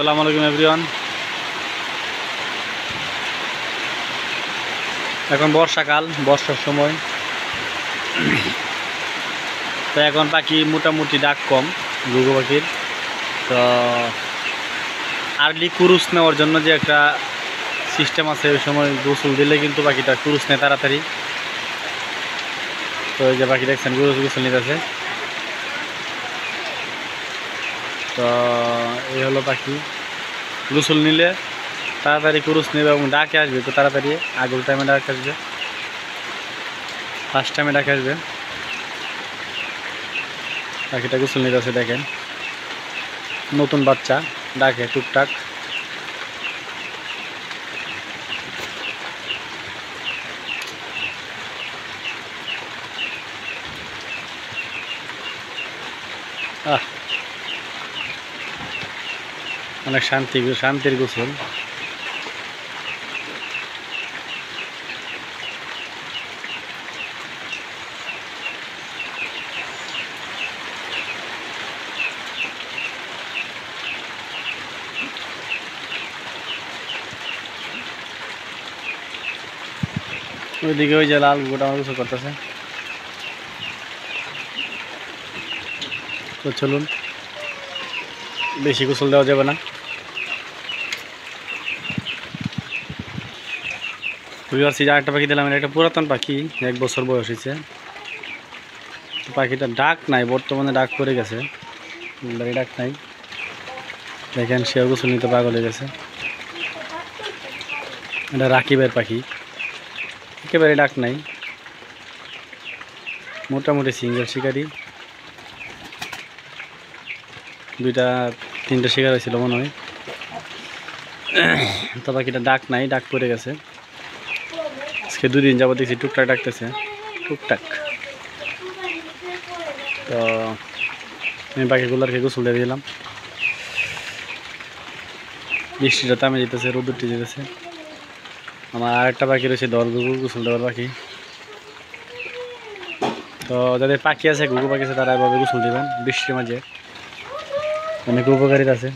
আসসালামু আলাইকুম এভরিওয়ান। এখন বর্ষাকাল, বর্ষার সময়, তো এখন পাখি মোটামুটি ডাক কম ঘুঘু পাখির। তো আর্লি কুরুস নেওয়ার জন্য যে একটা সিস্টেম আছে, ওই সময় গোসল দিলে কিন্তু পাখিটা কুরুস নেয় তাড়াতাড়ি। তো এই যে পাখি দেখছেন গোসল নিতেছে। তো এই হলো পাখি, গোসল নিলে তাড়াতাড়ি কুরুস নেবে এবং ডাকে আসবে। তো তাড়াতাড়ি আগের টাইমে ডাক আসবে, ফার্স্ট টাইমে ডাকে আসবে। পাখিটা গোসল নিতেছে, দেখেন নতুন বাচ্চা ডাকে টুকটাক। অনেক শান্তির গোসল। ওইদিকে ওই যে লাল গোটা আমার গোসল করতেছে। তো চলুন, বেশি গোসল দেওয়া যাবে না। আরেকটা পাখি দিলাম, একটা পুরাতন পাখি, 1 বছর বয়স হয়েছে। পাখিটা ডাক নাই, বর্তমানে ডাক পড়ে গেছে, ডাক নাই। দেখেন সেও গোসল নিতে পাগল হয়ে গেছে। এটা রাকিবের পাখি, একেবারে ডাক নাই, মোটামুটি সিঙ্গেল শিকারি। 2-3টা শিকার হয়েছিল মনে হয়। তো পাখিটা ডাক নাই, ডাক পড়ে গেছে। আজকে 2 দিন যাবো দেখছি টুকটাক ডাকতেছে, টুকটাক। তো আমি পাখিগুলোকে গোসল দিয়ে দিলাম। বৃষ্টিটা থামে যেতেছে, রোদ উঠে যেতেছে। আমার আরেকটা পাখি রয়েছে দল ঘুঘু, গোসল দেওয়ার পাখি। তো যাদের পাখি আছে, ঘুঘু পাখি আছে, তারা এভাবে গোসল দেবেন বৃষ্টির মাঝে, অনেক উপকারিতা আছে।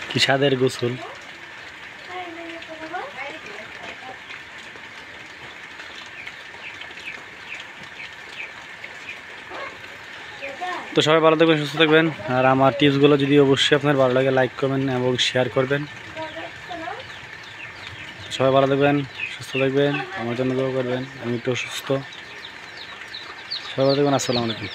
কি স্বাদের গোসল। তো সবাই ভালো থাকবেন, সুস্থ থাকবেন। আর আমার টিপসগুলো যদি অবশ্যই আপনার ভালো লাগে, লাইক করবেন এবং শেয়ার করবেন। সবাই ভালো থাকবেন, সুস্থ থাকবেন, আমার জন্য দোয়া করবেন। আমি একটু অসুস্থ। সবাই ভালো থাকবেন। আসসালামু আলাইকুম।